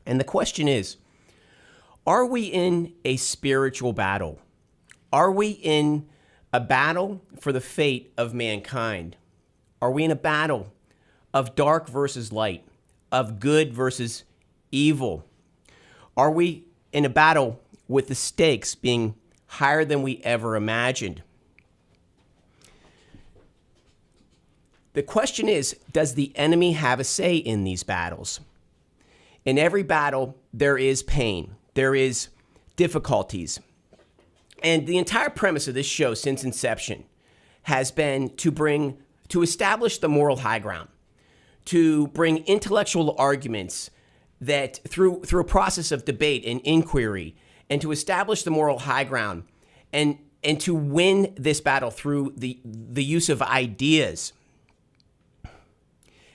And the question is, are we in a spiritual battle? Are we in a battle for the fate of mankind? Are we in a battle of dark versus light, of good versus evil? Are we in a battle with the stakes being higher than we ever imagined? The question is, does the enemy have a say in these battles? In every battle, there is pain. There is difficulties. And the entire premise of this show since inception has been to establish the moral high ground, to bring intellectual arguments that through a process of debate and inquiry, and to establish the moral high ground and to win this battle through the use of ideas.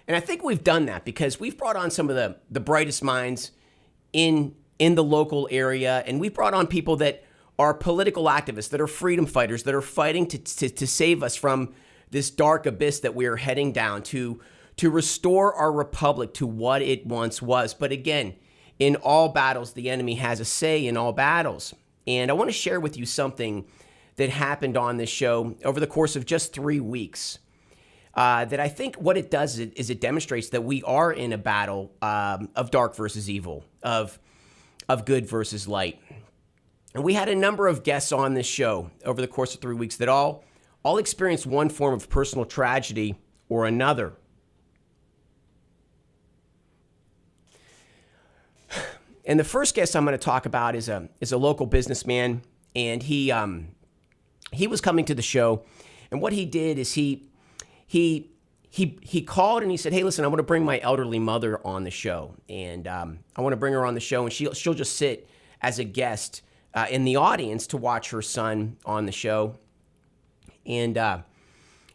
And I think we've done that because we've brought on some of the brightest minds in the local area, and we've brought on people that are political activists, that are freedom fighters, that are fighting to save us from this dark abyss that we are heading down, to restore our republic to what it once was. But again, in all battles, the enemy has a say in all battles. And I want to share with you something that happened on this show over the course of just 3 weeks. That I think what it does is it demonstrates that we are in a battle of dark versus evil, of good versus light. And we had a number of guests on this show over the course of 3 weeks that all experienced one form of personal tragedy or another. And the first guest I'm going to talk about is a local businessman, and he was coming to the show, and what he did is he called and he said, "Hey, listen, I want to bring my elderly mother on the show, and I want to bring her on the show, and she'll just sit as a guest in the audience to watch her son on the show." And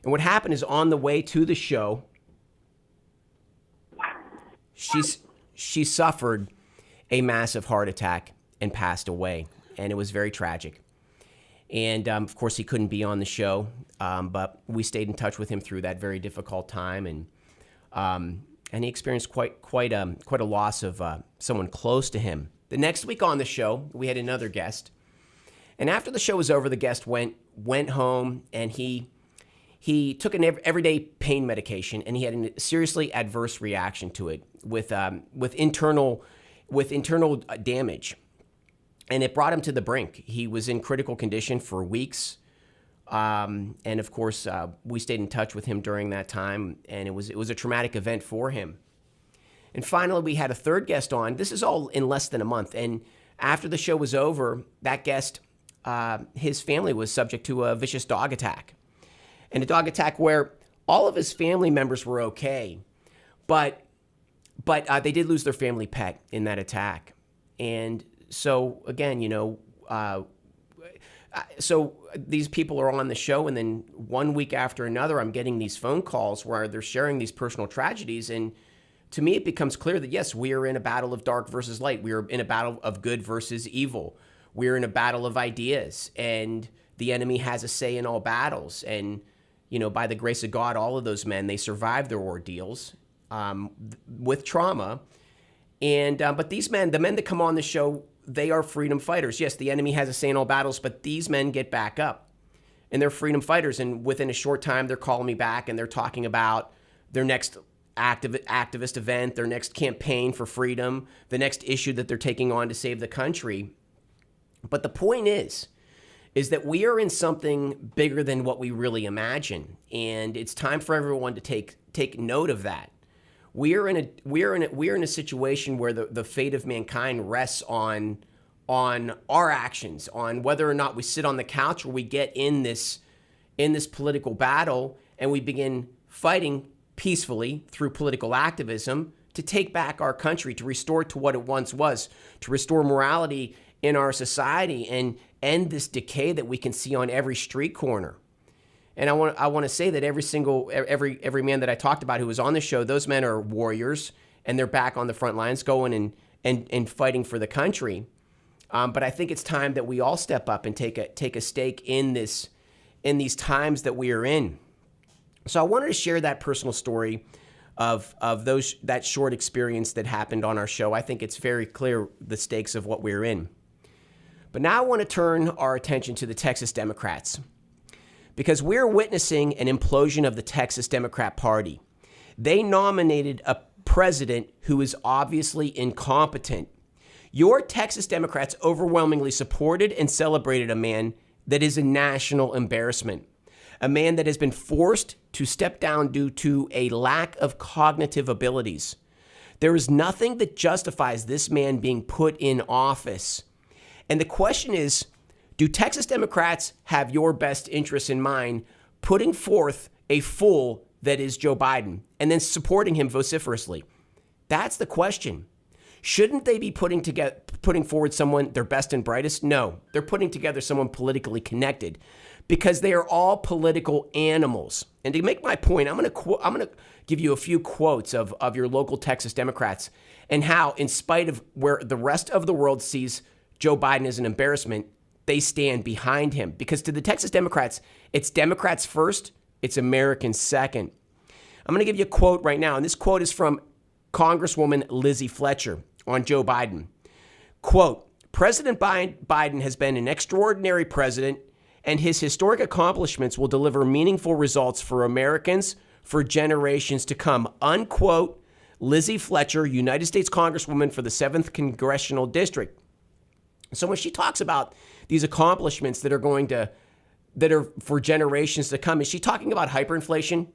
what happened is, on the way to the show, she suffered a massive heart attack and passed away, and it was very tragic. And of course, he couldn't be on the show, but we stayed in touch with him through that very difficult time, and he experienced quite a loss of someone close to him. The next week on the show, we had another guest, and after the show was over, the guest went home, and he took an everyday pain medication, and he had a seriously adverse reaction to it with internal damage. And it brought him to the brink. He was in critical condition for weeks. And of course, we stayed in touch with him during that time, and it was a traumatic event for him. And finally, we had a third guest on. This is all in less than a month. And after the show was over, that guest, his family was subject to a vicious dog attack. And a dog attack where all of his family members were okay, but they did lose their family pet in that attack. And so again, so these people are on the show, and then 1 week after another, I'm getting these phone calls where they're sharing these personal tragedies. And to me, it becomes clear that yes, we are in a battle of dark versus light. We are in a battle of good versus evil. We're in a battle of ideas, and the enemy has a say in all battles. And, by the grace of God, all of those men, they survived their ordeals with trauma. And but these men, the men that come on the show, they are freedom fighters. Yes, the enemy has a say in all battles, but these men get back up, and they're freedom fighters. And within a short time, they're calling me back, and they're talking about their next activist event, their next campaign for freedom, the next issue that they're taking on to save the country. But the point is that we are in something bigger than what we really imagine, and it's time for everyone to take note of that. We are in a situation where the fate of mankind rests on our actions, on whether or not we sit on the couch or we get in this political battle and we begin fighting peacefully through political activism to take back our country, to restore it to what it once was, to restore morality in our society and end this decay that we can see on every street corner. And I want to say that every man that I talked about who was on the show, those men are warriors, and they're back on the front lines going and fighting for the country. But I think it's time that we all step up and take a stake in these times that we are in. So I wanted to share that personal story of that short experience that happened on our show, I think it's very clear the stakes of what we're in. But now I want to turn our attention to the Texas Democrats, because we're witnessing an implosion of the Texas Democrat Party. They nominated a president who is obviously incompetent. Your Texas Democrats overwhelmingly supported and celebrated a man that is a national embarrassment, a man that has been forced to step down due to a lack of cognitive abilities. There is nothing that justifies this man being put in office. And the question is, do Texas Democrats have your best interests in mind, putting forth a fool that is Joe Biden and then supporting him vociferously? That's the question. Shouldn't they be putting forward someone their best and brightest? No, they're putting together someone politically connected, because they are all political animals. And to make my point, I'm going to give you a few quotes of your local Texas Democrats and how, in spite of where the rest of the world sees Joe Biden as an embarrassment, they stand behind him. Because to the Texas Democrats, it's Democrats first, it's Americans second. I'm going to give you a quote right now, and this quote is from Congresswoman Lizzie Fletcher on Joe Biden. Quote, President Biden has been an extraordinary president, and his historic accomplishments will deliver meaningful results for Americans for generations to come. Unquote, Lizzie Fletcher, United States Congresswoman for the 7th Congressional District. So when she talks about these accomplishments that are for generations to come, is she talking about hyperinflation,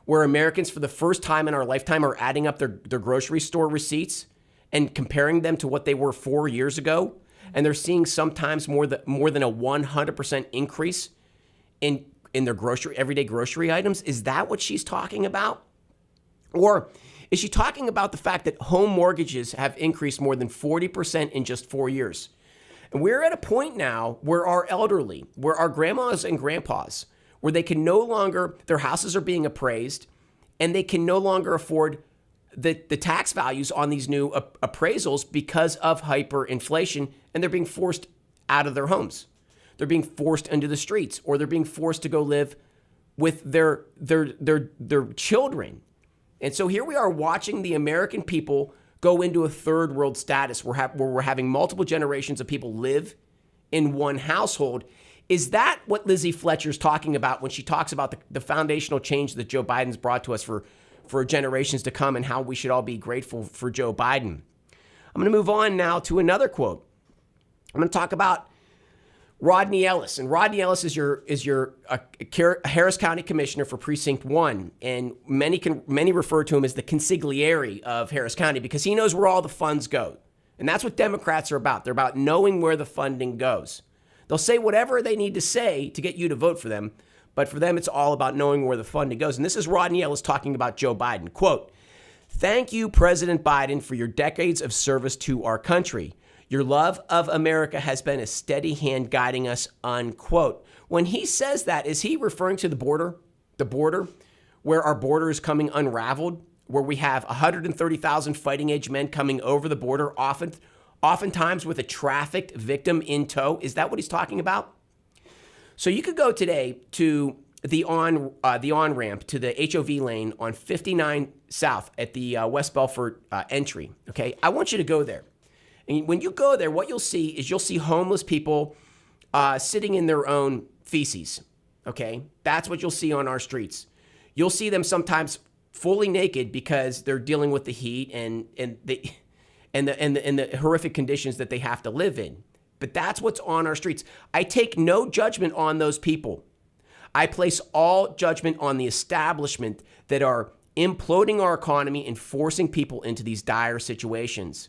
where Americans for the first time in our lifetime are adding up their grocery store receipts and comparing them to what they were 4 years ago? And they're seeing sometimes more than a 100% increase in their everyday grocery items? Is that what she's talking about? Or is she talking about the fact that home mortgages have increased more than 40% in just 4 years? And we're at a point now where our elderly, where our grandmas and grandpas, where they can no longer, their houses are being appraised, and they can no longer afford the tax values on these new appraisals because of hyperinflation, and they're being forced out of their homes. They're being forced into the streets, or they're being forced to go live with their children. And so here we are watching the American people go into a third world status where we're having multiple generations of people live in one household. Is that what Lizzie Fletcher's talking about when she talks about the foundational change that Joe Biden's brought to us for generations to come, and how we should all be grateful for Joe Biden? I'm going to move on now to another quote. I'm going to talk about Rodney Ellis. And Rodney Ellis is your Harris County Commissioner for Precinct 1. And many refer to him as the consigliere of Harris County, because he knows where all the funds go. And that's what Democrats are about. They're about knowing where the funding goes. They'll say whatever they need to say to get you to vote for them, but for them, it's all about knowing where the funding goes. And this is Rodney Ellis talking about Joe Biden. Quote, "Thank you, President Biden, for your decades of service to our country. Your love of America has been a steady hand guiding us," unquote. When he says that, is he referring to the border? The border, where our border is coming unraveled, where we have 130,000 fighting age men coming over the border, oftentimes with a trafficked victim in tow? Is that what he's talking about? So you could go today to the on-ramp to the HOV lane on 59 South at the West Belfort entry, okay? I want you to go there. And when you go there, what you'll see homeless people sitting in their own feces, okay? That's what you'll see on our streets. You'll see them sometimes fully naked because they're dealing with the heat and the horrific conditions that they have to live in. But that's what's on our streets. I take no judgment on those people. I place all judgment on the establishment that are imploding our economy and forcing people into these dire situations.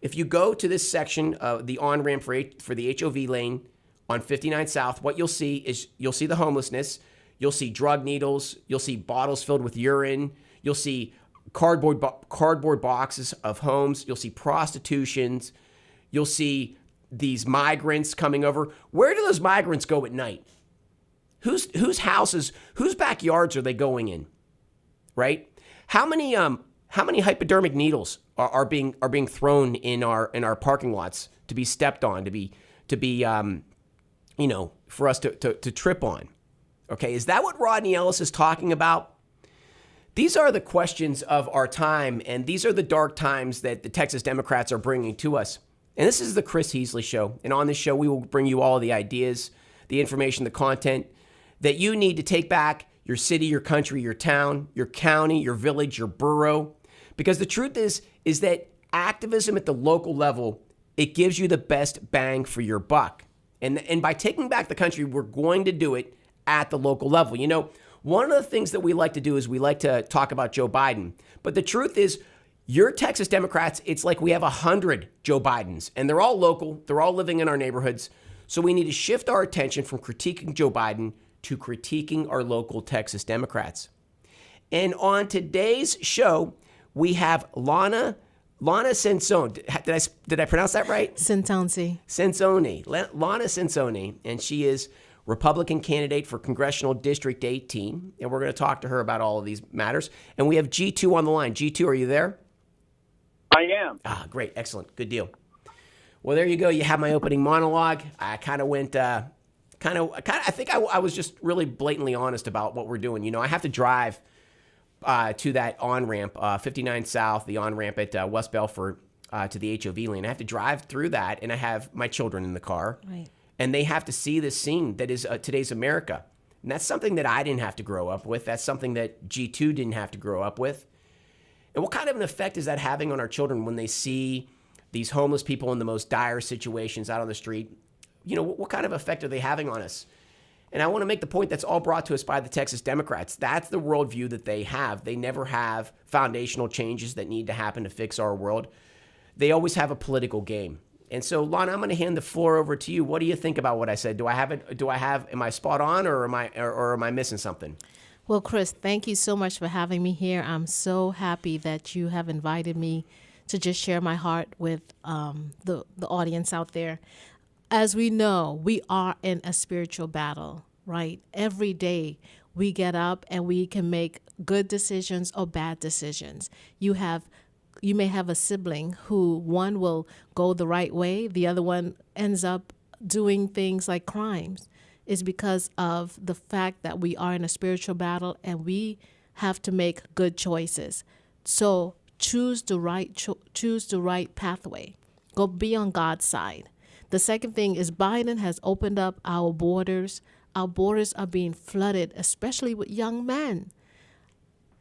If you go to this section of the on-ramp for the HOV lane on 59 South, what you'll see is the homelessness. You'll see drug needles. You'll see bottles filled with urine. You'll see cardboard boxes of homes. You'll see prostitutions. You'll see these migrants coming over. Where do those migrants go at night? Whose houses, whose backyards are they going in? Right? How many hypodermic needles are being thrown in our parking lots to be stepped on, to be for us to trip on? Okay, is that what Rodney Ellis is talking about? These are the questions of our time, and these are the dark times that the Texas Democrats are bringing to us. And this is the Chris Heasley Show. And on this show, we will bring you all of the ideas, the information, the content that you need to take back your city, your country, your town, your county, your village, your borough. Because the truth is that activism at the local level, it gives you the best bang for your buck. And by taking back the country, we're going to do it at the local level. You know, one of the things that we like to do is we like to talk about Joe Biden. But the truth is, your Texas Democrats, it's like we have 100 Joe Bidens, and they're all local. They're all living in our neighborhoods. So we need to shift our attention from critiquing Joe Biden to critiquing our local Texas Democrats. And on today's show, we have Lana Centonze. Did I pronounce that right? Centonze. Lana Centonze, and she is Republican candidate for Congressional District 18, and we're going to talk to her about all of these matters. And we have G2 on the line. G2, are you there? I am. Ah, great. Excellent. Good deal. Well, there you go. You have my opening monologue. I kind of went, I think I was just really blatantly honest about what we're doing. You know, I have to drive to that on-ramp, 59 South, the on-ramp at West Belfort to the HOV lane. I have to drive through that, and I have my children in the car. Right. And they have to see this scene that is today's America. And that's something that I didn't have to grow up with. That's something that G2 didn't have to grow up with. And what kind of an effect is that having on our children when they see these homeless people in the most dire situations out on the street? You know, what kind of effect are they having on us? And I want to make the point that's all brought to us by the Texas Democrats. That's the worldview that they have. They never have foundational changes that need to happen to fix our world. They always have a political game. And so, Lana, I'm going to hand the floor over to you. What do you think about what I said? Am I spot on, or am I missing something? Well, Chris, thank you so much for having me here. I'm so happy that you have invited me to just share my heart with the audience out there. As we know, we are in a spiritual battle, right? Every day we get up and we can make good decisions or bad decisions. You may have a sibling who one will go the right way, the other one ends up doing things like crimes. Is because of the fact that we are in a spiritual battle and we have to make good choices. So choose the right pathway. Go be on God's side. The second thing is Biden has opened up our borders. Our borders are being flooded, especially with young men.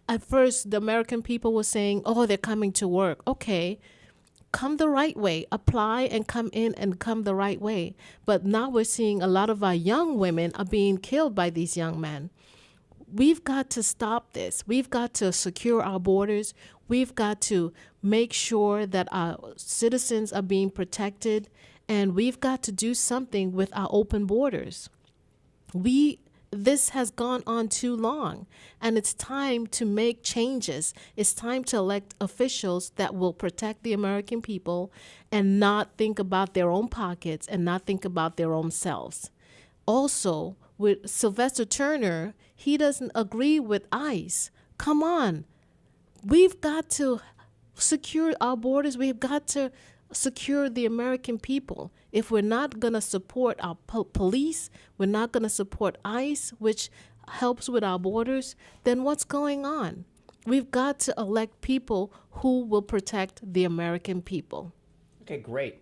At first, the American people were saying, oh, they're coming to work. Okay. Come the right way, apply and come in and come the right way. But now we're seeing a lot of our young women are being killed by these young men. We've got to stop this. We've got to secure our borders. We've got to make sure that our citizens are being protected. And we've got to do something with our open borders. This has gone on too long, and it's time to make changes. It's time to elect officials that will protect the American people and not think about their own pockets and not think about their own selves. Also, with Sylvester Turner, he doesn't agree with ICE. Come on. We've got to secure our borders. We've got to secure the American people. If we're not going to support our police, we're not going to support ICE, which helps with our borders, then what's going on? We've got to elect people who will protect the American people. Okay, great.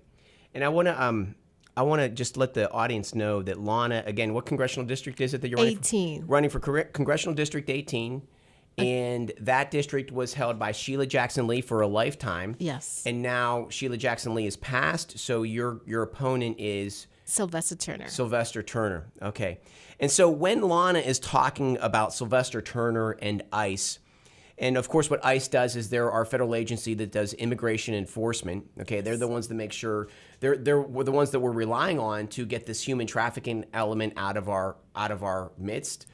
And I want to just let the audience know that Lana, again, what congressional district is it that you're running 18. Running for Congressional District 18. And that district was held by Sheila Jackson Lee for a lifetime. Yes. And now Sheila Jackson Lee is passed, so your opponent is Sylvester Turner. Okay. And so when Lana is talking about Sylvester Turner and ICE, and of course what ICE does is they're our federal agency that does immigration enforcement. Okay, they're the ones that make sure they're the ones that we're relying on to get this human trafficking element out of our midst.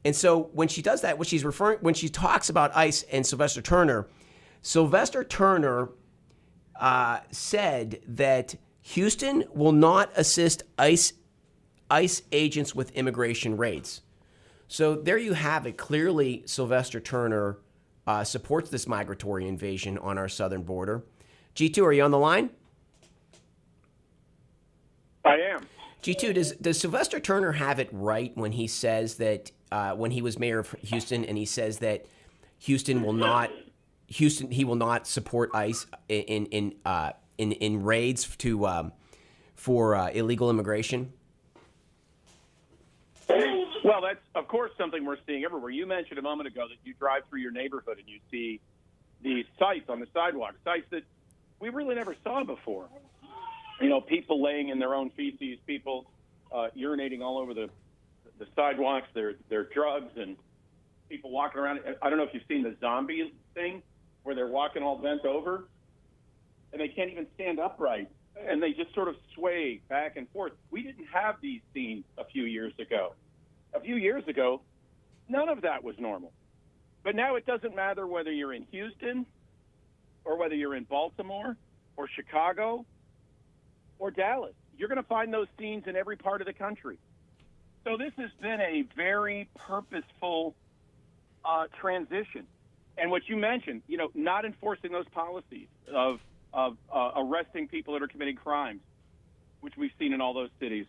And so when she does that, when she talks about ICE and Sylvester Turner said that Houston will not assist ICE agents with immigration raids. So there you have it. Clearly, Sylvester Turner supports this migratory invasion on our southern border. G2, are you on the line? I am. G2, does Sylvester Turner have it right when he says that when he was mayor of Houston and he says that Houston will not. He will not support ICE in raids for illegal immigration. Well, that's, of course, something we're seeing everywhere. You mentioned a moment ago that you drive through your neighborhood and you see these sites on the sidewalk, sites that we really never saw before. You know, people laying in their own feces, people urinating all over the sidewalks, their drugs, and people walking around. I don't know if you've seen the zombie thing where they're walking all bent over and they can't even stand upright and they just sort of sway back and forth. We didn't have these scenes a few years ago. A few years ago, none of that was normal. But now it doesn't matter whether you're in Houston or whether you're in Baltimore or Chicago or Dallas. You're going to find those scenes in every part of the country. So this has been a very purposeful transition. And what you mentioned, you know, not enforcing those policies of arresting people that are committing crimes, which we've seen in all those cities.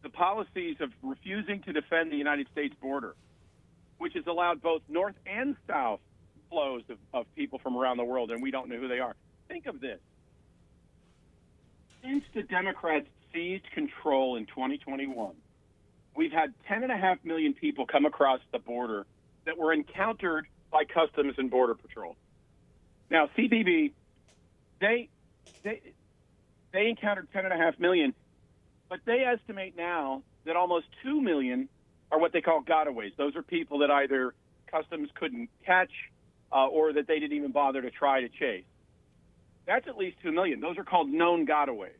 The policies of refusing to defend the United States border, which has allowed both north and south flows of people from around the world, and we don't know who they are. Think of this. Since the Democrats seized control in 2021, we've had 10.5 million people come across the border that were encountered by Customs and Border Patrol. Now, CBP, they encountered 10.5 million, but they estimate now that almost 2 million are what they call gotaways. Those are people that either Customs couldn't catch or that they didn't even bother to try to chase. That's at least 2 million. Those are called known gotaways.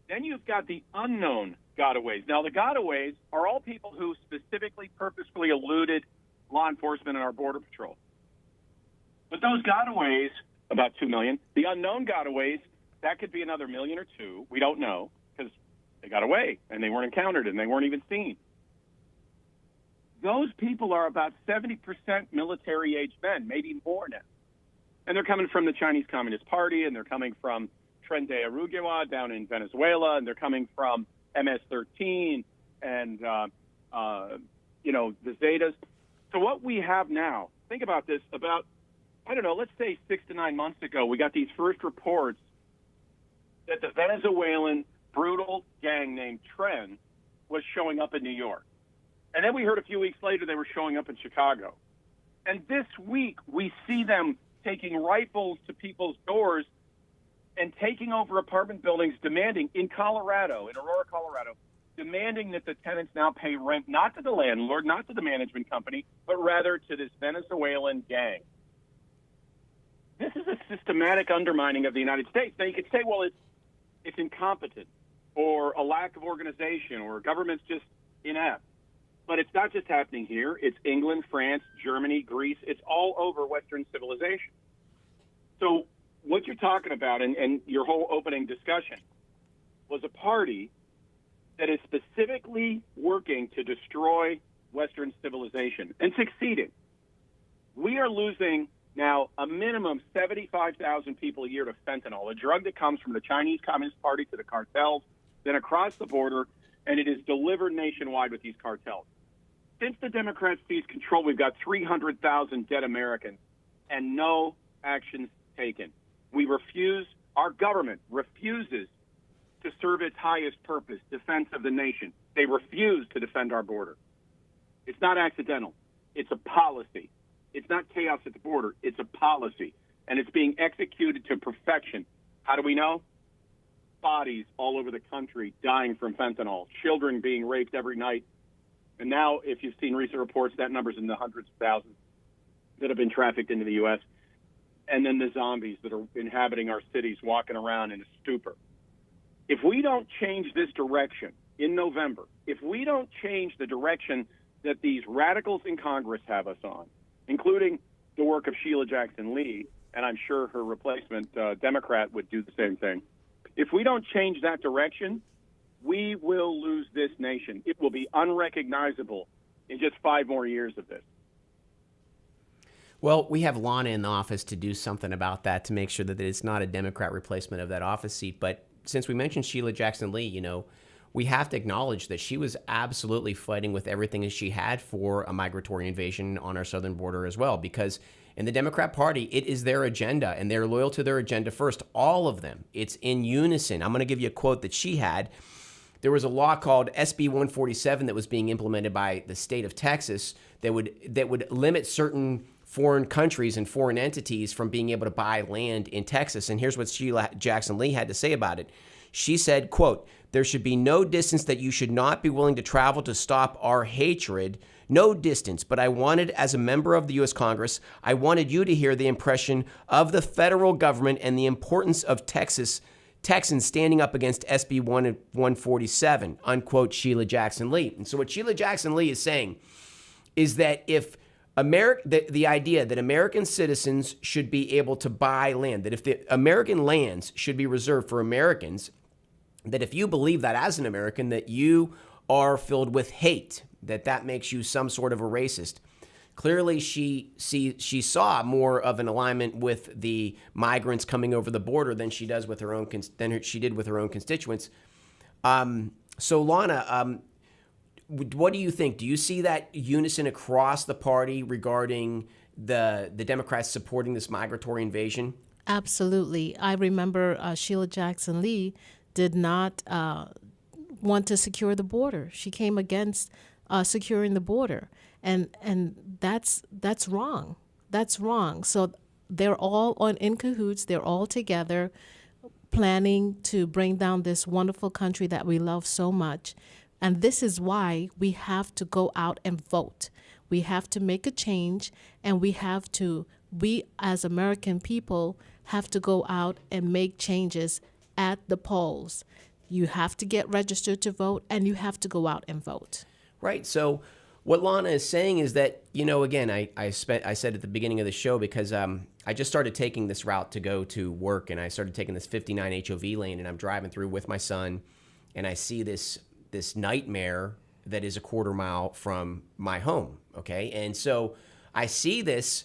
Then you've got the unknown gotaways. Now, the gotaways are all people who specifically, purposefully eluded law enforcement and our Border Patrol. But those gotaways, about 2 million, the unknown gotaways, that could be another million or two. We don't know because they got away and they weren't encountered and they weren't even seen. Those people are about 70% military-aged men, maybe more now. And they're coming from the Chinese Communist Party, and they're coming from Tren de Aragua down in Venezuela, and they're coming from MS-13 and, the Zetas. So what we have now, think about this, about, I don't know, let's say 6 to 9 months ago, we got these first reports that the Venezuelan brutal gang named Tren was showing up in New York. And then we heard a few weeks later they were showing up in Chicago. And this week we see them taking rifles to people's doors and taking over apartment buildings, demanding in Colorado, in Aurora, Colorado, demanding that the tenants now pay rent, not to the landlord, not to the management company, but rather to this Venezuelan gang. This is a systematic undermining of the United States. Now you could say, well, it's incompetent or a lack of organization or government's just inept. But it's not just happening here. It's England, France, Germany, Greece. It's all over Western civilization. So what you're talking about and your whole opening discussion was a party that is specifically working to destroy Western civilization and succeeding. We are losing now a minimum 75,000 people a year to fentanyl, a drug that comes from the Chinese Communist Party to the cartels, then across the border, and it is delivered nationwide with these cartels. Since the Democrats seized control, we've got 300,000 dead Americans and no actions taken. Our government refuses to serve its highest purpose, defense of the nation. They refuse to defend our border. It's not accidental. It's a policy. It's not chaos at the border. It's a policy, and it's being executed to perfection. How do we know? Bodies all over the country dying from fentanyl, children being raped every night. And now, if you've seen recent reports, that number's in the hundreds of thousands that have been trafficked into the U.S. And then the zombies that are inhabiting our cities, walking around in a stupor. If we don't change this direction in November, if we don't change the direction that these radicals in Congress have us on, including the work of Sheila Jackson Lee, and I'm sure her replacement, Democrat, would do the same thing. If we don't change that direction, we will lose this nation. It will be unrecognizable in just 5 more years of this. Well, we have Lana in the office to do something about that, to make sure that it's not a Democrat replacement of that office seat. But since we mentioned Sheila Jackson Lee, we have to acknowledge that she was absolutely fighting with everything that she had for a migratory invasion on our southern border as well, because in the Democrat Party, it is their agenda, and they're loyal to their agenda first, all of them. It's in unison. I'm going to give you a quote that she had. There was a law called SB 147 that was being implemented by the state of Texas that would limit certain foreign countries and foreign entities from being able to buy land in Texas. And here's what Sheila Jackson Lee had to say about it. She said, quote, "There should be no distance that you should not be willing to travel to stop our hatred. No distance. But I wanted, as a member of the U.S. Congress, I wanted you to hear the impression of the federal government and the importance of Texans standing up against SB 147, unquote, Sheila Jackson Lee." And so what Sheila Jackson Lee is saying is that if the idea that American citizens should be able to buy land, that if the American lands should be reserved for Americans, that if you believe that as an American, that you are filled with hate, that makes you some sort of a racist. Clearly, she saw more of an alignment with the migrants coming over the border than she did with her own constituents. So, Lana, what do you think? Do you see that unison across the party regarding the Democrats supporting this migratory invasion? Absolutely. I remember Sheila Jackson Lee did not want to secure the border. She came against securing the border, and that's wrong. That's wrong. So they're all in cahoots. They're all together, planning to bring down this wonderful country that we love so much. And this is why we have to go out and vote. We have to make a change, and we as American people have to go out and make changes at the polls. You have to get registered to vote, and you have to go out and vote. Right. So what Lana is saying is that, again, I said at the beginning of the show, because I just started taking this route to go to work, and I started taking this 59 HOV lane, and I'm driving through with my son, and I see this nightmare that is a quarter mile from my home, okay? And so I see this,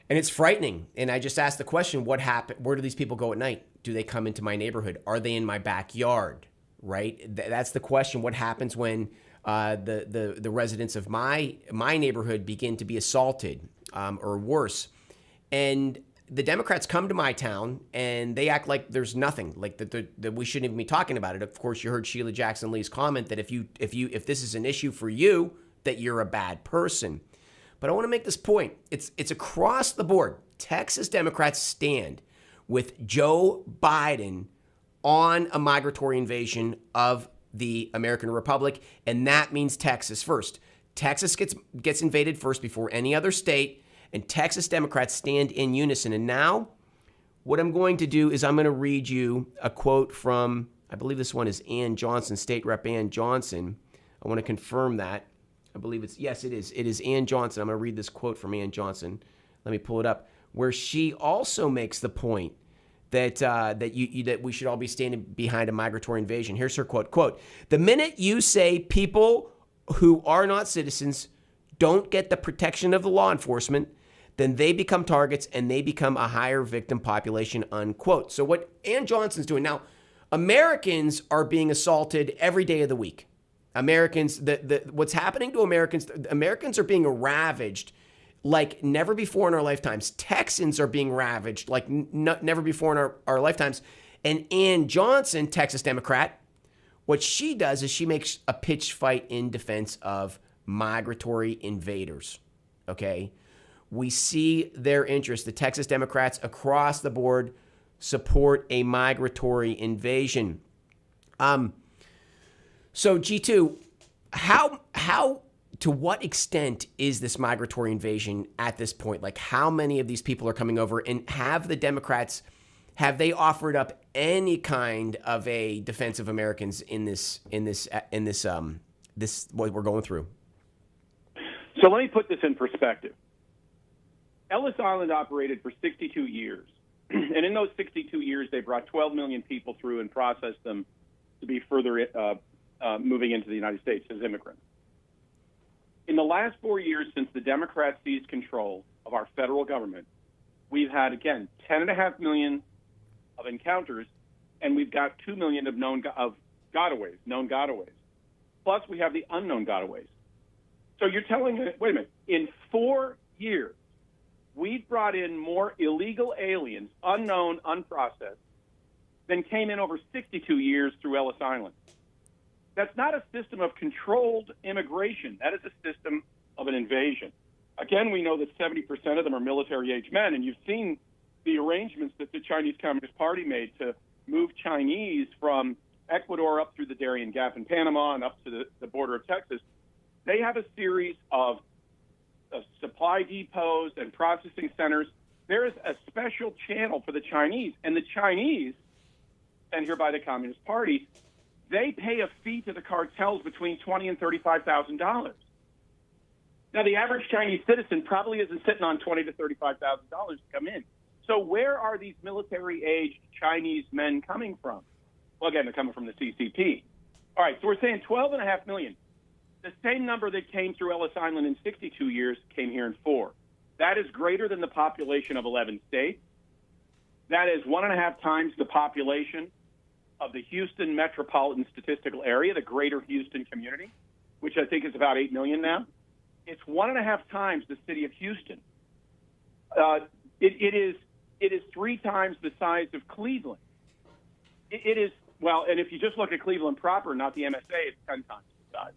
and it's frightening. And I just asked the question, what happened? Where do these people go at night? Do they come into my neighborhood? Are they in my backyard, right? That's the question. What happens when the residents of my neighborhood begin to be assaulted or worse? And the Democrats come to my town and they act like there's nothing, like that we shouldn't even be talking about it. Of course, you heard Sheila Jackson Lee's comment that if this is an issue for you, that you're a bad person. But I want to make this point. It's across the board. Texas Democrats stand with Joe Biden on a migratory invasion of the American Republic, and that means Texas first. Texas gets invaded first before any other state. And Texas Democrats stand in unison. And now what I'm going to do is I'm going to read you a quote from, I believe this one is Ann Johnson, State Rep Ann Johnson. I want to confirm that. I believe it is. It is Ann Johnson. I'm going to read this quote from Ann Johnson. Let me pull it up, where she also makes the point that that we should all be standing behind a migratory invasion. Here's her quote. Quote, "The minute you say people who are not citizens don't get the protection of the law enforcement, then they become targets and they become a higher victim population," unquote. So what Ann Johnson's doing now, Americans are being assaulted every day of the week. Americans, what's happening to Americans are being ravaged like never before in our lifetimes. Texans are being ravaged like never before in our lifetimes. And Ann Johnson, Texas Democrat, what she does is she makes a pitch fight in defense of migratory invaders, okay? We see their interest. The Texas Democrats across the board support a migratory invasion. So G2, how to what extent is this migratory invasion at this point? Like, how many of these people are coming over, and have the Democrats, have they offered up any kind of a defense of Americans in this what we're going through? So let me put this in perspective. Ellis Island operated for 62 years. And in those 62 years, they brought 12 million people through and processed them to be further moving into the United States as immigrants. In the last 4 years since the Democrats seized control of our federal government, we've had, again, 10.5 million of encounters, and we've got 2 million of gotaways, known gotaways. Plus, we have the unknown gotaways. So you're telling me, wait a minute, in 4 years, we've brought in more illegal aliens, unknown, unprocessed, than came in over 62 years through Ellis Island. That's not a system of controlled immigration. That is a system of an invasion. Again, we know that 70% of them are military-age men, and you've seen the arrangements that the Chinese Communist Party made to move Chinese from Ecuador up through the Darien Gap in Panama and up to the border of Texas. They have a series of supply depots and processing centers. There is a special channel for the Chinese, and the Chinese, sent here by the Communist Party, they pay a fee to the cartels between $20,000 and $35,000. Now, the average Chinese citizen probably isn't sitting on $20,000 to $35,000 to come in. So where are these military-aged Chinese men coming from? Well, again, they're coming from the CCP. All right, so we're saying 12.5 million. The same number that came through Ellis Island in 62 years came here in 4. That is greater than the population of 11 states. That is 1.5 times the population of the Houston metropolitan statistical area, the greater Houston community, which I think is about 8 million now. It's 1.5 times the city of Houston. It is 3 times the size of Cleveland. It is, well, and if you just look at Cleveland proper, not the MSA, it's 10 times the size.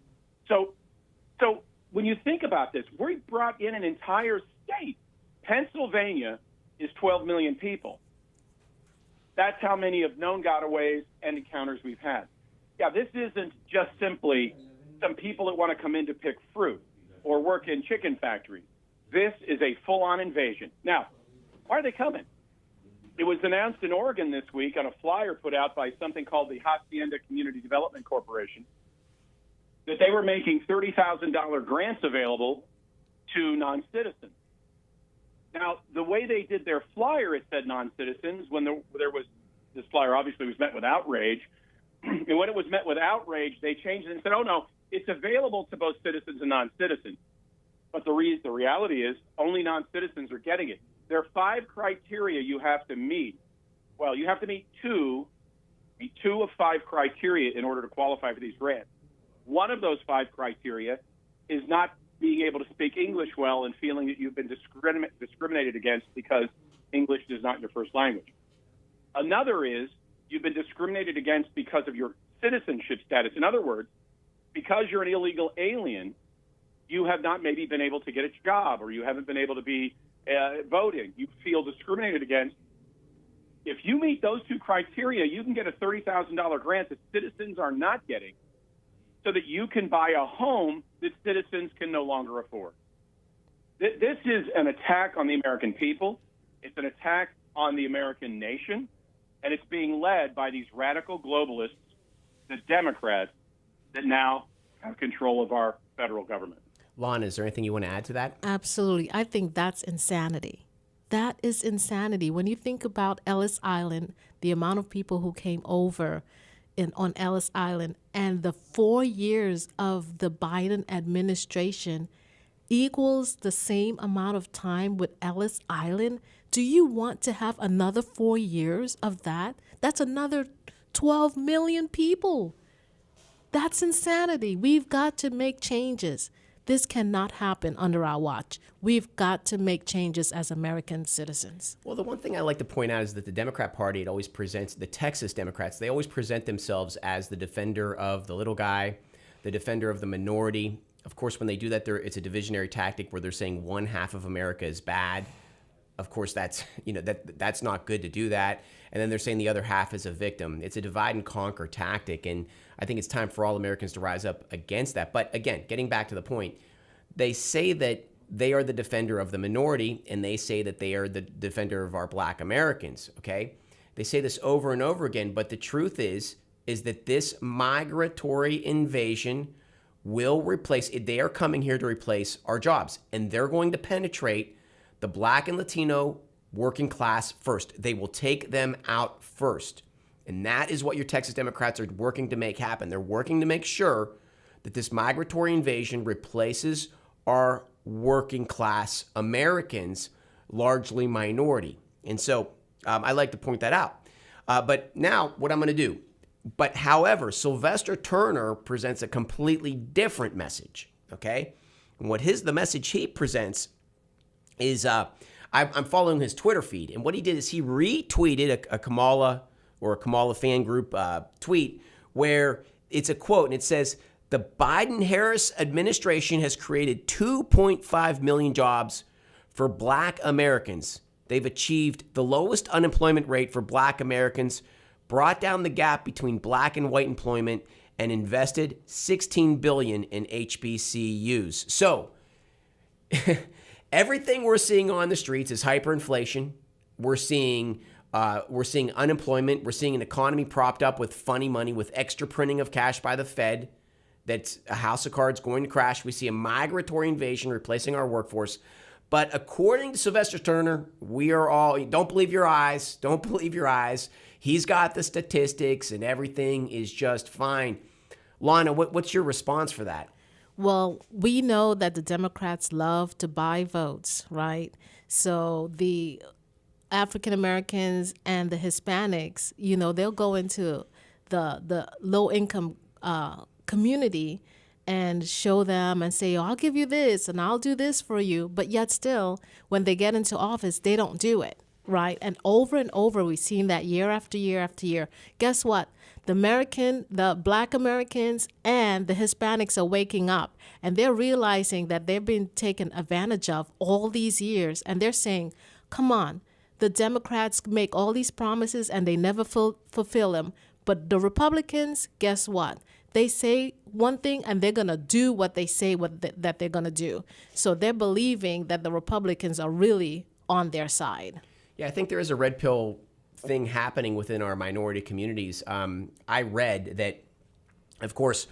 So when you think about this, we brought in an entire state. Pennsylvania is 12 million people. That's how many of known gotaways and encounters we've had. Yeah, this isn't just simply some people that want to come in to pick fruit or work in chicken factories. This is a full-on invasion. Now, why are they coming? It was announced in Oregon this week on a flyer put out by something called the Hacienda Community Development Corporation that they were making $30,000 grants available to non-citizens. Now, the way they did their flyer, it said non-citizens. When there was this flyer, obviously was met with outrage. And when it was met with outrage, they changed it and said, oh, no, it's available to both citizens and non-citizens. But the reality is only non-citizens are getting it. There are 5 criteria you have to meet. Well, you have to meet two of 5 criteria in order to qualify for these grants. One of those 5 criteria is not being able to speak English well and feeling that you've been discriminated against because English is not your first language. Another is you've been discriminated against because of your citizenship status. In other words, because you're an illegal alien, you have not maybe been able to get a job or you haven't been able to be voting. You feel discriminated against. If you meet those 2 criteria, you can get a $30,000 grant that citizens are not getting so that you can buy a home that citizens can no longer afford. This is an attack on the American people. It's an attack on the American nation, and it's being led by these radical globalists, the Democrats, that now have control of our federal government. Lon, is there anything you want to add to that? Absolutely. I think that's insanity. That is insanity. When you think about Ellis Island, the amount of people who came over on Ellis Island and the 4 years of the Biden administration equals the same amount of time with Ellis Island. Do you want to have another 4 years of that? That's another 12 million people. That's insanity. We've got to make changes. This cannot happen under our watch. We've got to make changes as American citizens. Well, the one thing I like to point out is that the Democrat Party, it always presents, the Texas Democrats, they always present themselves as the defender of the little guy, the defender of the minority. Of course, when they do that, it's a divisionary tactic where they're saying one half of America is bad. Of course, that's not good to do that. And then they're saying the other half is a victim. It's a divide and conquer tactic. And I think it's time for all Americans to rise up against that. But again, getting back to the point, they say that they are the defender of the minority, and they say that they are the defender of our Black Americans, okay? They say this over and over again, but the truth is that this migratory invasion will replace, they are coming here to replace our jobs, and they're going to penetrate the Black and Latino working class first. They will take them out first. And that is what your Texas Democrats are working to make happen. They're working to make sure that this migratory invasion replaces our working class Americans, largely minority. And so I like to point that out. But now what I'm going to do, But however, Sylvester Turner presents a completely different message. Okay, and the message he presents is I'm following his Twitter feed, and what he did is he retweeted a Kamala fan group tweet where it's a quote, and it says, "The Biden-Harris administration has created 2.5 million jobs for Black Americans. They've achieved the lowest unemployment rate for Black Americans, brought down the gap between Black and white employment, and invested $16 billion in HBCUs." So everything we're seeing on the streets is hyperinflation. We're seeing unemployment. We're seeing an economy propped up with funny money, with extra printing of cash by the Fed. That's a house of cards going to crash. We see a migratory invasion replacing our workforce. But according to Sylvester Turner, we are all, don't believe your eyes. Don't believe your eyes. He's got the statistics and everything is just fine. Lana, what's your response for that? Well, we know that the Democrats love to buy votes, right? So the African Americans and the Hispanics, they'll go into the low income community and show them and say, "Oh, I'll give you this and I'll do this for you." But yet still, when they get into office, they don't do it, right? And over, we've seen that year after year after year. Guess what? The Black Americans and the Hispanics are waking up, and they're realizing that they've been taken advantage of all these years. And they're saying, come on, the Democrats make all these promises and they never fulfill them. But the Republicans, guess what? They say one thing and they're going to do what they say that they're going to do. So they're believing that the Republicans are really on their side. Yeah, I think there is a red pill thing happening within our minority communities. I read that, of course,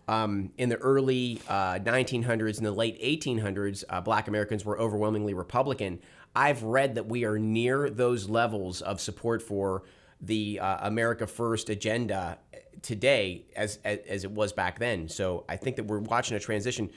in the early 1900s and the late 1800s, Black Americans were overwhelmingly Republican. I've read that we are near those levels of support for the America First agenda today as it was back then. So I think that we're watching a transition.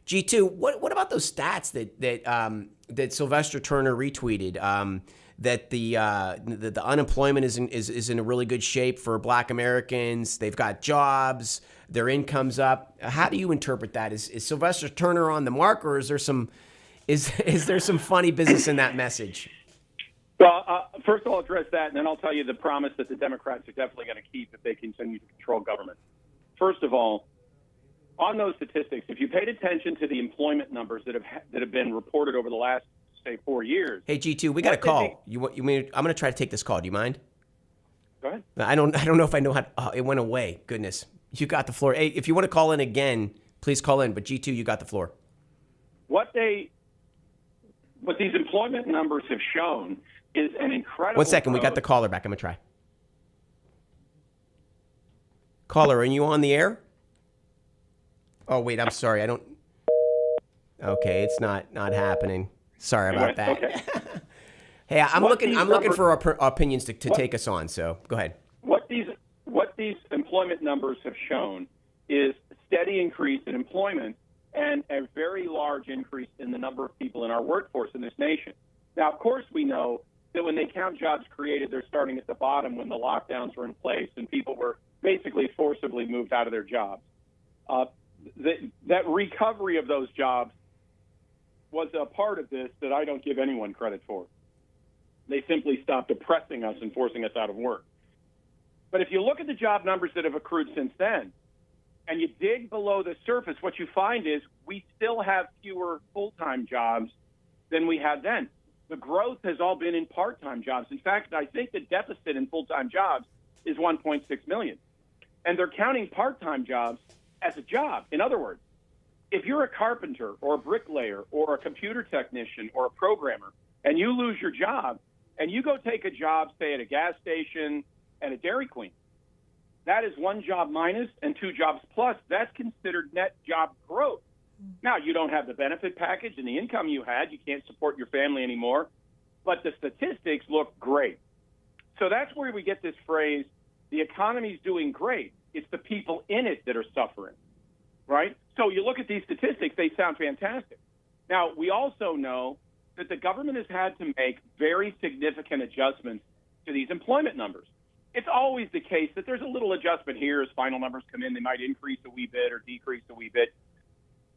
G2, what about those stats that Sylvester Turner retweeted? That the unemployment is in a really good shape for Black Americans. They've got jobs, their income's up. How do you interpret that? Is Sylvester Turner on the mark, or is there some funny business in that message? Well, first I'll address that, and then I'll tell you the promise that the Democrats are definitely going to keep if they continue to control government. First of all, on those statistics, if you paid attention to the employment numbers that have been reported over the last, say, 4 years. Hey, G2, we got a call. You mean I'm going to try to take this call. Do you mind? Go ahead. I don't know if I know how. It went away. Goodness, you got the floor. Hey, if you want to call in again, please call in. But G2, you got the floor. What these employment numbers have shown is an incredible. 1 second, we got the caller back. I'm gonna try. Caller, are you on the air? Oh wait, I'm sorry. I don't. Okay, it's not happening. Sorry about that. Okay. Hey, I'm looking for opinions to take us on. So go ahead. What these employment numbers have shown is a steady increase in employment and a very large increase in the number of people in our workforce in this nation. Now, of course, we know that when they count jobs created, they're starting at the bottom when the lockdowns were in place and people were basically forcibly moved out of their jobs. That recovery of those jobs was a part of this that I don't give anyone credit for. They simply stopped oppressing us and forcing us out of work. But if you look at the job numbers that have accrued since then, and you dig below the surface, what you find is we still have fewer full-time jobs than we had then. The growth has all been in part-time jobs. In fact, I think the deficit in full-time jobs is 1.6 million. And they're counting part-time jobs as a job. In other words, if you're a carpenter or a bricklayer or a computer technician or a programmer and you lose your job and you go take a job, say, at a gas station and a Dairy Queen, that is one job minus and two jobs plus. That's considered net job growth. Now, you don't have the benefit package and the income you had. You can't support your family anymore. But the statistics look great. So that's where we get this phrase, the economy's doing great. It's the people in it that are suffering, right? So you look at these statistics, they sound fantastic. Now, we also know that the government has had to make very significant adjustments to these employment numbers. it's always the case that there's a little adjustment here as final numbers come in. They might increase a wee bit or decrease a wee bit.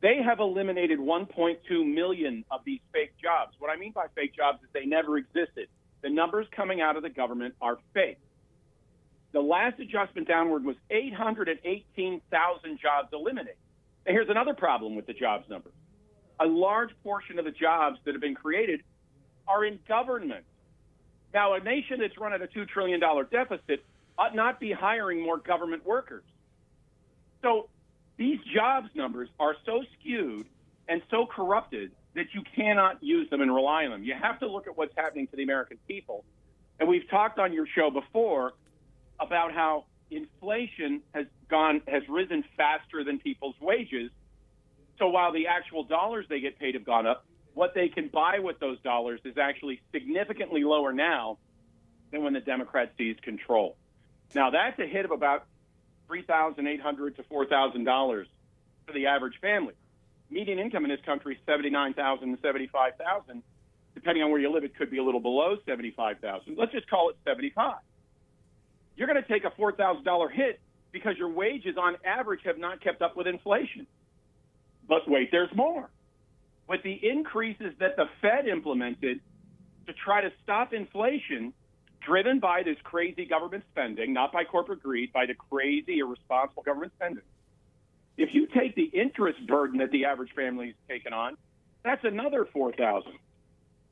They have eliminated 1.2 million of these fake jobs. What I mean by fake jobs is they never existed. The numbers coming out of the government are fake. The last adjustment downward was 818,000 jobs eliminated. And here's another problem with the jobs numbers. A large portion of the jobs that have been created are in government. Now, a nation that's run at a $2 trillion deficit ought not be hiring more government workers. So these jobs numbers are so skewed and so corrupted that you cannot use them and rely on them. You have to look at what's happening to the American people. And we've talked on your show before about how inflation has risen faster than people's wages. So while the actual dollars they get paid have gone up, what they can buy with those dollars is actually significantly lower now than when the Democrats seized control. Now, that's a hit of about $3,800 to $4,000 for the average family. Median income in this country is $79,000 to $75,000. Depending on where you live, it could be a little below $75,000. Let's just call it $75,000. You're going to take a $4,000 hit because your wages on average have not kept up with inflation. But wait, there's more. With the increases that the Fed implemented to try to stop inflation, driven by this crazy government spending, not by corporate greed, by the crazy, irresponsible government spending. If you take the interest burden that the average family is taking on, that's another $4,000.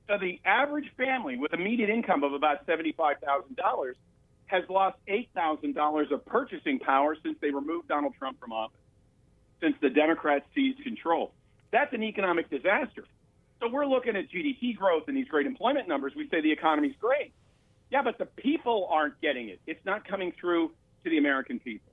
So the average family with a median income of about $75,000 has lost $8,000 of purchasing power since they removed Donald Trump from office, since the Democrats seized control. That's an economic disaster. So we're looking at GDP growth and these great employment numbers. We say the economy's great. Yeah, but the people aren't getting it. It's not coming through to the American people.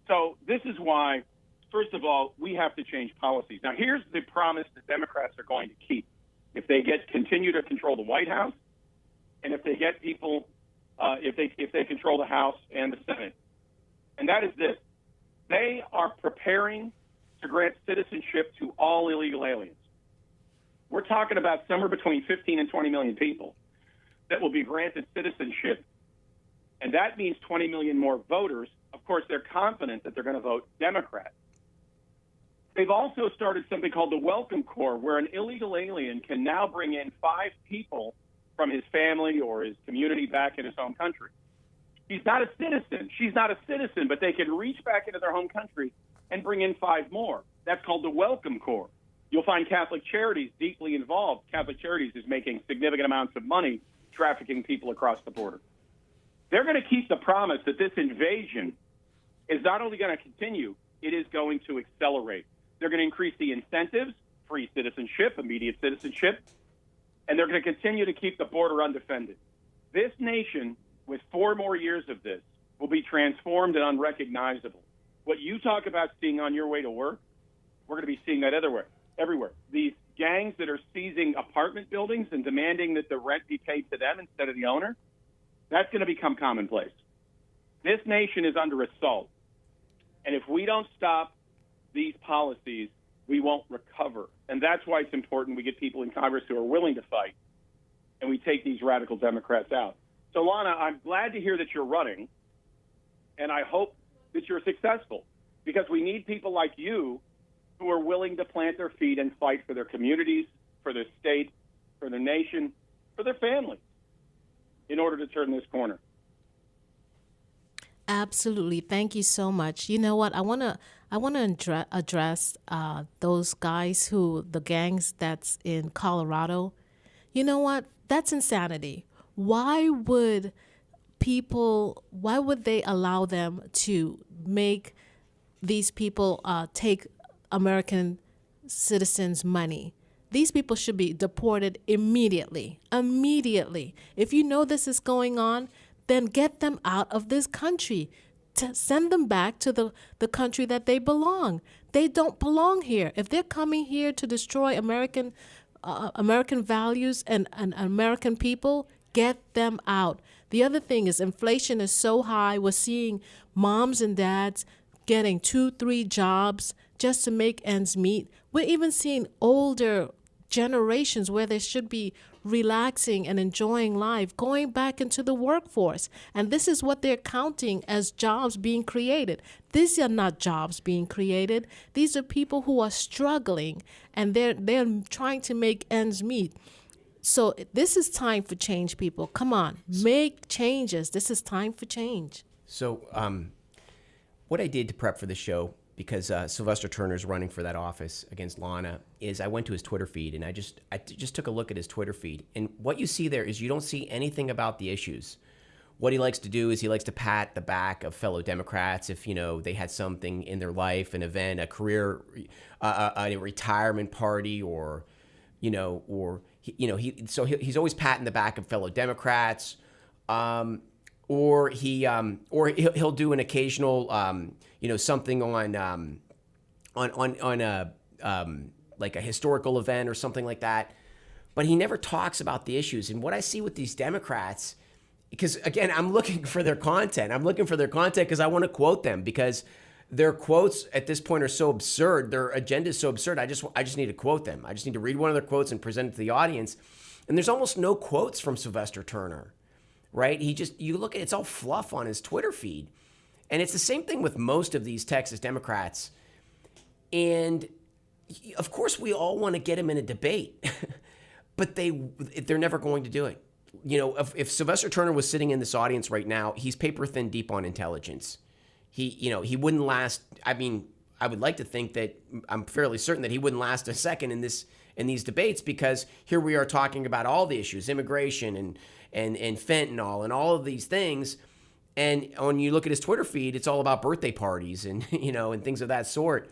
So this is why, first of all, we have to change policies. Now, here's the promise the Democrats are going to keep. If they continue to control the White House, and if they get people, if they control the House and the Senate, and that is this: they are preparing to grant citizenship to all illegal aliens. We're talking about somewhere between 15 and 20 million people that will be granted citizenship, and that means 20 million more voters. Of course, they're confident that they're going to vote Democrat. They've also started something called the Welcome Corps, where an illegal alien can now bring in 5 people from his family or his community back in his home country. He's not a citizen. She's not a citizen, but they can reach back into their home country and bring in 5 more. That's called the Welcome Corps. You'll find Catholic Charities deeply involved. Catholic Charities is making significant amounts of money trafficking people across the border. They're going to keep the promise that this invasion is not only going to continue, it is going to accelerate. They're going to increase the incentives, free citizenship, immediate citizenship, and they're going to continue to keep the border undefended. This nation, with 4 more years of this, will be transformed and unrecognizable. What you talk about seeing on your way to work, we're going to be seeing that everywhere. These gangs that are seizing apartment buildings and demanding that the rent be paid to them instead of the owner, that's going to become commonplace. This nation is under assault. And if we don't stop these policies, we won't recover. And that's why it's important we get people in Congress who are willing to fight, and we take these radical Democrats out. So, Lana, I'm glad to hear that you're running, and I hope that you're successful, because we need people like you who are willing to plant their feet and fight for their communities, for their state, for their nation, for their families, in order to turn this corner. Absolutely. Thank you so much. You know what? I want to address those guys the gangs that's in Colorado. You know what? That's insanity. Why would they allow them to make these people take American citizens' money? These people should be deported immediately. Immediately. If you know this is going on, then get them out of this country. To send them back to the country that they belong. They don't belong here. If they're coming here to destroy American values and American people, get them out. The other thing is inflation is so high. We're seeing moms and dads getting 2-3 jobs just to make ends meet. We're even seeing older generations where they should be relaxing and enjoying life, going back into the workforce. And this is what they're counting as jobs being created. These are not jobs being created. These are people who are struggling, and they're trying to make ends meet. So this is time for change, people. Come on, make changes. This is time for change. So what I did to prep for the show, because Sylvester Turner's running for that office against Lana, is I went to his Twitter feed, and I just took a look at his Twitter feed. And what you see there is you don't see anything about the issues. What he likes to do is he likes to pat the back of fellow Democrats if, they had something in their life, an event, a career, a retirement party, or he's always patting the back of fellow Democrats, or he'll do an occasional something on a like a historical event or something like that, but he never talks about the issues. And what I see with these Democrats, because again, I'm looking for their content. I'm looking for their content because I want to quote them, because their quotes at this point are so absurd. Their agenda is so absurd. I just need to quote them. I just need to read one of their quotes and present it to the audience. And there's almost no quotes from Sylvester Turner, right? You look at it's all fluff on his Twitter feed. And it's the same thing with most of these Texas Democrats. And of course, we all want to get him in a debate, but they're never going to do it. If Sylvester Turner was sitting in this audience right now, he's paper thin deep on intelligence. He wouldn't last. I mean, I would like to think that I'm fairly certain that he wouldn't last a second in these debates, because here we are talking about all the issues, immigration and fentanyl and all of these things. And when you look at his Twitter feed, it's all about birthday parties and and things of that sort.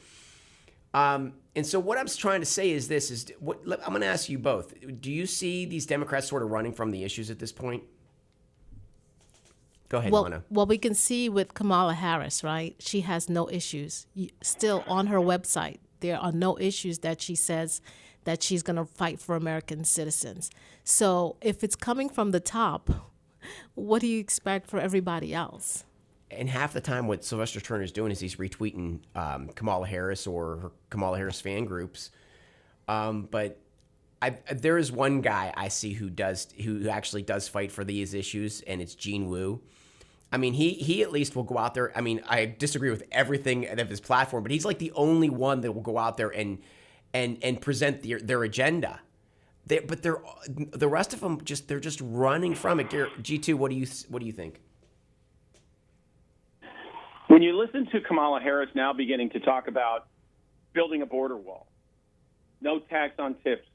And so what I'm trying to say is this: I'm going to ask you both. Do you see these Democrats sort of running from the issues at this point? Go ahead, Lana. Well, we can see with Kamala Harris, right? She has no issues. Still on her website, there are no issues that she says that she's going to fight for American citizens. So if it's coming from the top, what do you expect for everybody else? And half the time what Sylvester Turner is doing is he's retweeting Kamala Harris or her Kamala Harris fan groups. But there is one guy I see who actually does fight for these issues, and it's Gene Wu. I mean, he at least will go out there. I mean, I disagree with everything of his platform, but he's like the only one that will go out there and present their agenda. But the rest of them they're just running from it. G2, what do you think? When you listen to Kamala Harris now beginning to talk about building a border wall, no tax on tips,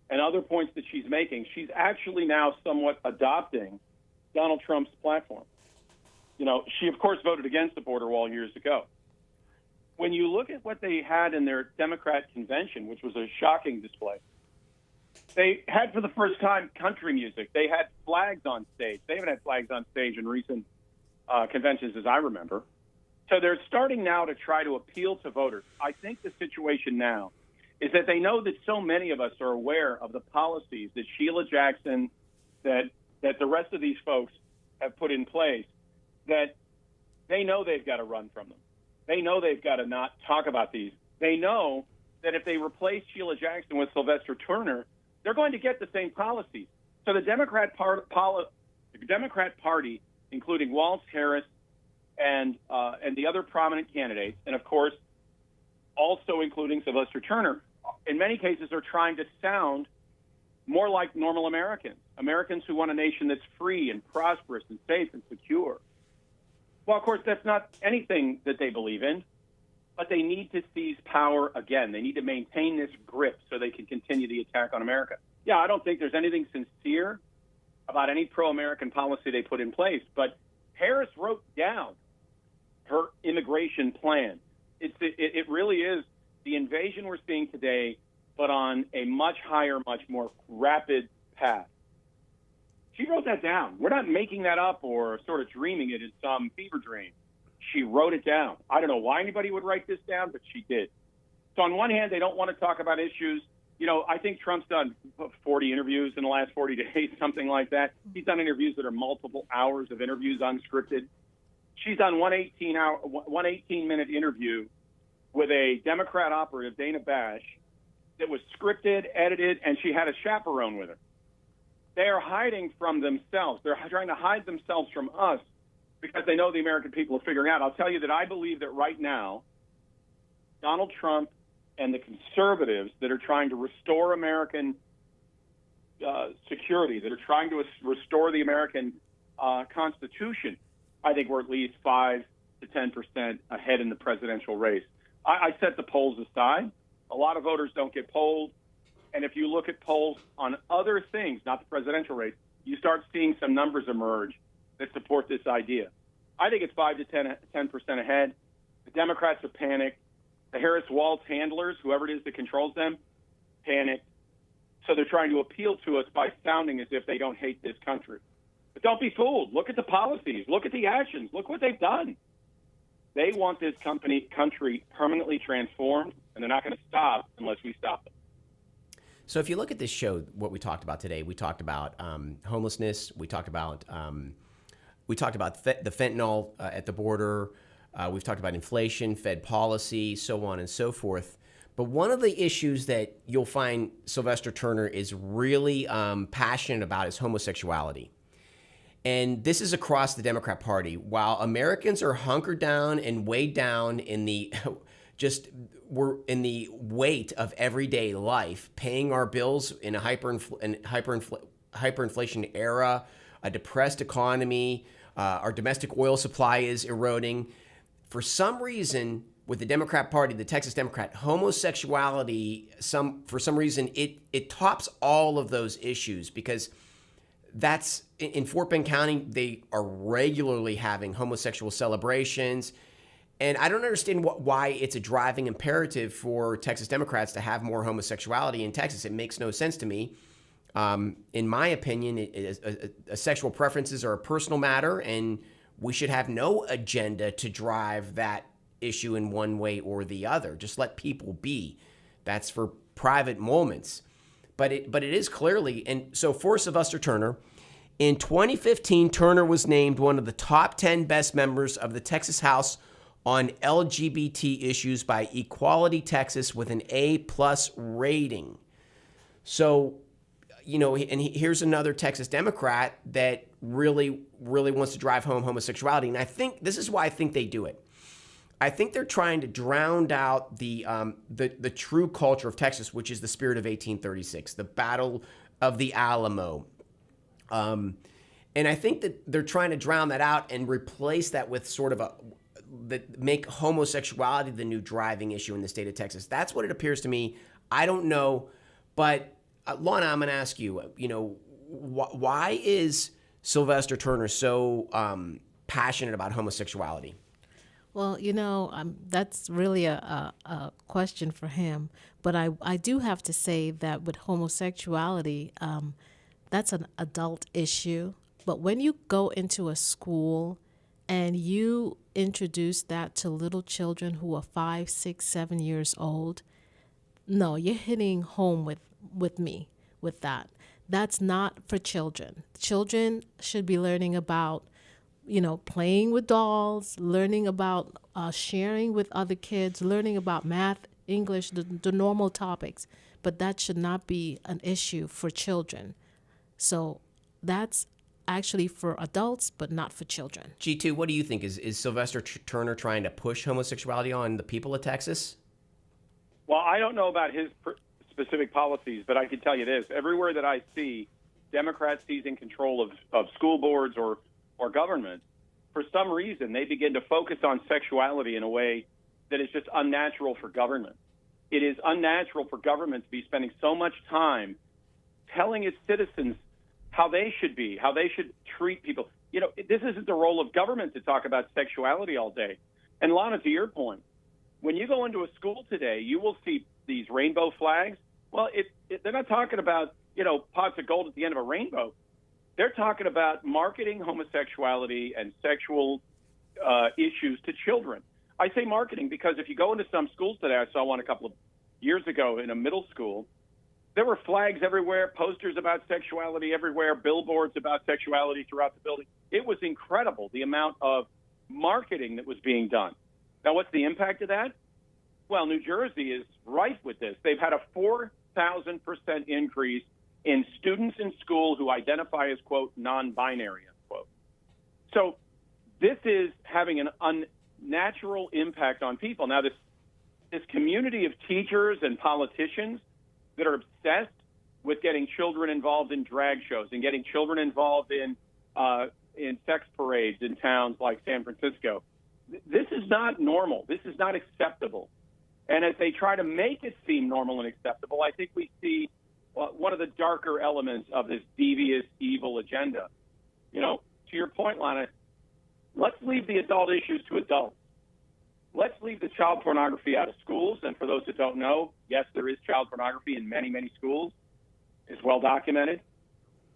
and other points that she's making, she's actually now somewhat adopting Donald Trump's platform. She, of course, voted against the border wall years ago. When you look at what they had in their Democrat convention, which was a shocking display, they had for the first time country music. They had flags on stage. They haven't had flags on stage in recent conventions as I remember. So they're starting now to try to appeal to voters. I think the situation now is that they know that so many of us are aware of the policies that Sheila Jackson, that the rest of these folks have put in place, that they know they've got to run from them. They know they've got to not talk about these. They know that if they replace Sheila Jackson with Sylvester Turner, they're going to get the same policies. So the Democrat Party, including Walz, Harris, and the other prominent candidates, and of course, also including Sylvester Turner, in many cases are trying to sound more like normal Americans who want a nation that's free and prosperous and safe and secure. Well, of course, that's not anything that they believe in, but they need to seize power again. They need to maintain this grip so they can continue the attack on America. Yeah, I don't think there's anything sincere about any pro-American policy they put in place, but Harris wrote down her immigration plan. It really is the invasion we're seeing today, but on a much higher, much more rapid path. She wrote that down. We're not making that up or sort of dreaming it in some fever dream. She wrote it down. I don't know why anybody would write this down, but she did. So on one hand, they don't want to talk about issues. I think Trump's done 40 interviews in the last 40 days, something like that. He's done interviews that are multiple hours of interviews, unscripted. She's done one 18-minute interview with a Democrat operative, Dana Bash, that was scripted, edited, and she had a chaperone with her. They are hiding from themselves. They're trying to hide themselves from us because they know the American people are figuring out. I'll tell you that I believe that right now, Donald Trump and the conservatives that are trying to restore American security, that are trying to restore the American Constitution, I think we're at least 5 to 10% ahead in the presidential race. I set the polls aside. A lot of voters don't get polled. And if you look at polls on other things, not the presidential race, you start seeing some numbers emerge that support this idea. I think it's 5 to 10% ahead. The Democrats are panicked. The Harris-Walz handlers, whoever it is that controls them, panicked. So they're trying to appeal to us by sounding as if they don't hate this country. But don't be fooled. Look at the policies. Look at the actions. Look what they've done. They want this country permanently transformed, and they're not going to stop unless we stop them. So if you look at this show, what we talked about today, we talked about homelessness. We talked about the fentanyl at the border. We've talked about inflation, Fed policy, so on and so forth. But one of the issues that you'll find Sylvester Turner is really passionate about is homosexuality. And this is across the Democrat Party. While Americans are hunkered down and weighed down in the we're in the weight of everyday life, paying our bills in a hyperinflation era, a depressed economy, our domestic oil supply is eroding. For some reason, with the Democrat Party, the Texas Democrat, homosexuality, for some reason, it tops all of those issues because that's in Fort Bend County, they are regularly having homosexual celebrations. And I don't understand why it's a driving imperative for Texas Democrats to have more homosexuality in Texas. It makes no sense to me. In my opinion, sexual preferences are a personal matter, and we should have no agenda to drive that issue in one way or the other. Just let people be. That's for private moments. But it is clearly, and so for Sylvester Turner, in 2015, Turner was named one of the top 10 best members of the Texas House on LGBT issues by Equality Texas with an A+ rating. So, and here's another Texas Democrat that really wants to drive home homosexuality. And I think this is why I think they do it. I think they're trying to drown out the true culture of Texas, which is the spirit of 1836, the Battle of the Alamo. And I think that they're trying to drown that out and replace that with sort of make homosexuality the new driving issue in the state of Texas. That's what it appears to me. I don't know, but Lana, I'm going to ask you, why is Sylvester Turner so passionate about homosexuality? Well, that's really a question for him. But I do have to say that with homosexuality, that's an adult issue. But when you go into a school and you introduce that to little children who are 5, 6, 7 years old, no, you're hitting home with me with that. That's not for children. Children should be learning about playing with dolls, learning about sharing with other kids, learning about math, English, the normal topics. But that should not be an issue for children. So that's actually for adults, but not for children. G2, what do you think? Is Sylvester Turner trying to push homosexuality on the people of Texas? Well, I don't know about his specific policies, but I can tell you this. Everywhere that I see Democrats seizing control of school boards or government, for some reason, they begin to focus on sexuality in a way that is just unnatural for government. It is unnatural for government to be spending so much time telling its citizens how they should be, how they should treat people. This isn't the role of government to talk about sexuality all day. And Lana, to your point, when you go into a school today, you will see these rainbow flags. Well, they're not talking about, pots of gold at the end of a rainbow. They're talking about marketing homosexuality and sexual issues to children. I say marketing because if you go into some schools today, I saw one a couple of years ago in a middle school, there were flags everywhere, posters about sexuality everywhere, billboards about sexuality throughout the building. It was incredible, the amount of marketing that was being done. Now, what's the impact of that? Well, New Jersey is rife with this. They've had a 4,000% increase in students in school who identify as, quote, non-binary, unquote. So this is having an unnatural impact on people. Now, this community of teachers and politicians that are obsessed with getting children involved in drag shows and getting children involved in sex parades in towns like San Francisco. This is not normal. This is not acceptable. And as they try to make it seem normal and acceptable, I think we see one of the darker elements of this devious, evil agenda. You know, to your point, Lana, let's leave the adult issues to adults. Let's leave the child pornography out of schools. And for those that don't know, yes, there is child pornography in many, many schools. It's well documented.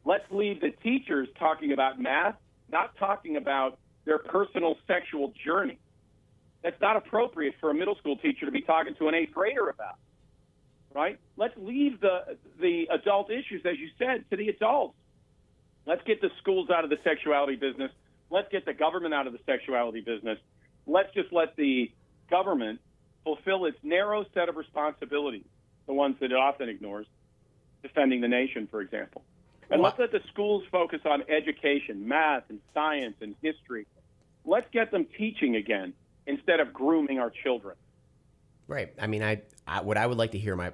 Let's leave the teachers talking about math, not talking about their personal sexual journey. That's not appropriate for a middle school teacher to be talking to an eighth grader about, right? Let's leave the adult issues, as you said, to the adults. Let's get the schools out of the sexuality business. Let's get the government out of the sexuality business. Let's just let the government fulfill its narrow set of responsibilities, the ones that it often ignores, defending the nation, for example. And let's let the schools focus on education, math and science and history. Let's get them teaching again instead of grooming our children. Right. I mean, what I would like to hear,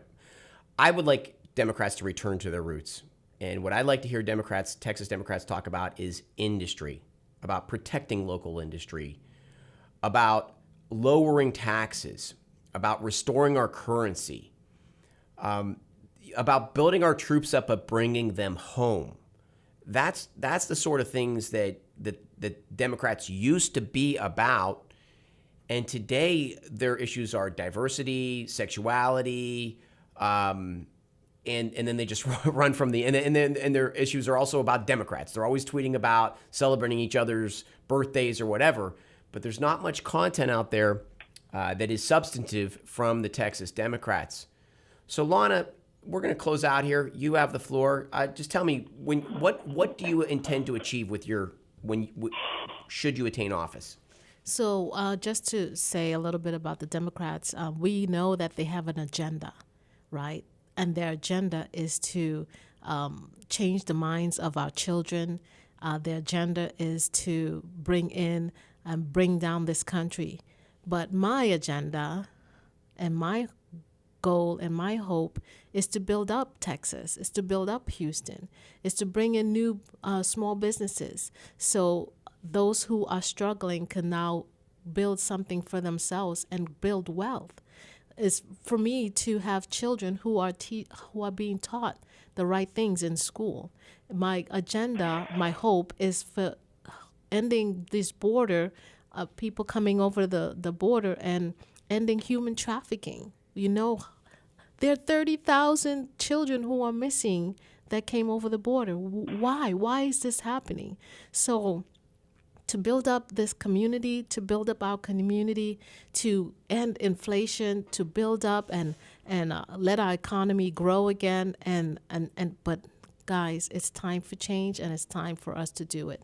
I would like Democrats to return to their roots. And what I'd like to hear Texas Democrats talk about is industry, about protecting local industry, about lowering taxes, about restoring our currency, about building our troops up but bringing them home. That's the sort of things that Democrats used to be about. And today, their issues are diversity, sexuality, and then they just run from and their issues are also about Democrats. They're always tweeting about celebrating each other's birthdays or whatever, but there's not much content out there that is substantive from the Texas Democrats. So, Lana, we're going to close out here. You have the floor. Just tell me what do you intend to achieve with should you attain office? So just to say a little bit about the Democrats, we know that they have an agenda, right? And their agenda is to change the minds of our children. Their agenda is to bring in and bring down this country. But my agenda and my goal and my hope is to build up Texas, is to build up Houston, is to bring in new small businesses. So those who are struggling can now build something for themselves and build wealth. Is for me to have children who are being taught the right things in school. My agenda, my hope is for ending this border, people coming over the border and ending human trafficking. You know, there are 30,000 children who are missing that came over the border. Why? Why is this happening? So to build up this community, to build up our community, to end inflation, to build up and let our economy grow again. But guys, it's time for change and it's time for us to do it.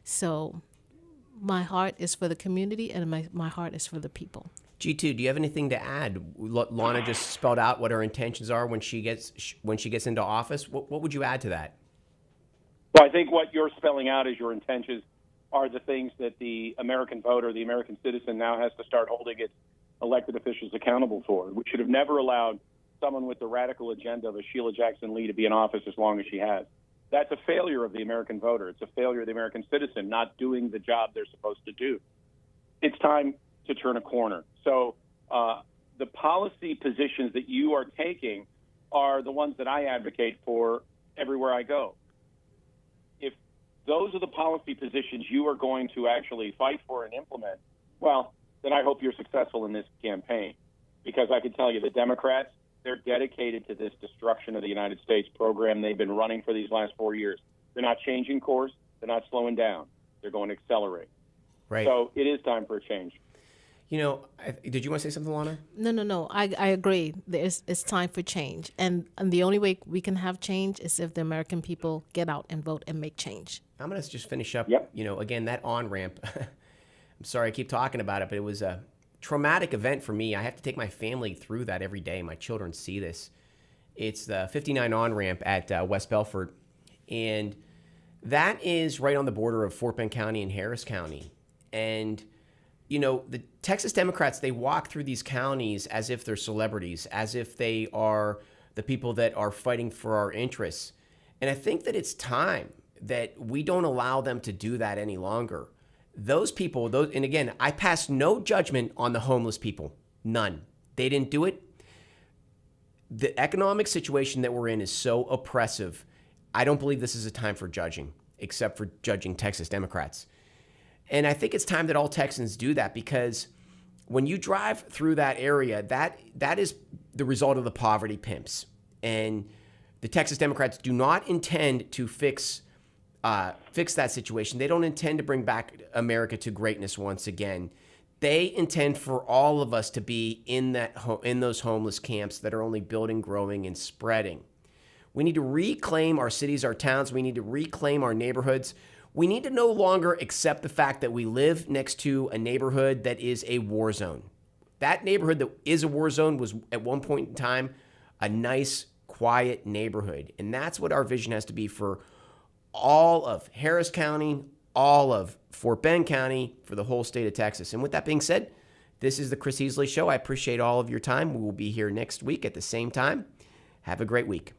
So my heart is for the community and my heart is for the people. G2, do you have anything to add? Lana just spelled out what her intentions are when she gets into office. What would you add to that? Well, I think what you're spelling out as your intentions are the things that the American voter, the American citizen, now has to start holding its elected officials accountable for. We should have never allowed someone with the radical agenda of a Sheila Jackson Lee to be in office as long as she has. That's a failure of the American voter. It's a failure of the American citizen not doing the job they're supposed to do. It's time to turn a corner. So the policy positions that you are taking are the ones that I advocate for everywhere I go. If those are the policy positions you are going to actually fight for and implement, well, then I hope you're successful in this campaign. Because I can tell you the Democrats, they're dedicated to this destruction of the United States program they've been running for these last 4 years. They're not changing course. They're not slowing down. They're going to accelerate. Right. So it is time for a change. You know, did you want to say something, Lana? No. I agree. It's time for change. And the only way we can have change is if the American people get out and vote and make change. I'm going to just finish up. Yep. You know, again, that on-ramp. I'm sorry I keep talking about it, but it was traumatic event for me. I have to take my family through that every day. My children see this. It's the 59 on-ramp at West Belfort, and that is right on the border of Fort Bend County and Harris County. And, you know, the Texas Democrats, they walk through these counties as if they're celebrities, as if they are the people that are fighting for our interests. And I think that it's time that we don't allow them to do that any longer. Those people, and again, I pass no judgment on the homeless people. None. They didn't do it. The economic situation that we're in is so oppressive. I don't believe this is a time for judging, except for judging Texas Democrats. And I think it's time that all Texans do that, because when you drive through that area, that is the result of the poverty pimps. And the Texas Democrats do not intend to fix that situation. They don't intend to bring back America to greatness once again. They intend for all of us to be in those homeless camps that are only building, growing, and spreading. We need to reclaim our cities, our towns. We need to reclaim our neighborhoods. We need to no longer accept the fact that we live next to a neighborhood that is a war zone. That neighborhood that is a war zone was at one point in time a nice, quiet neighborhood. And that's what our vision has to be for all of Harris County, all of Fort Bend County, for the whole state of Texas. And with that being said, this is the Chris Heasley Show. I appreciate all of your time. We will be here next week at the same time. Have a great week.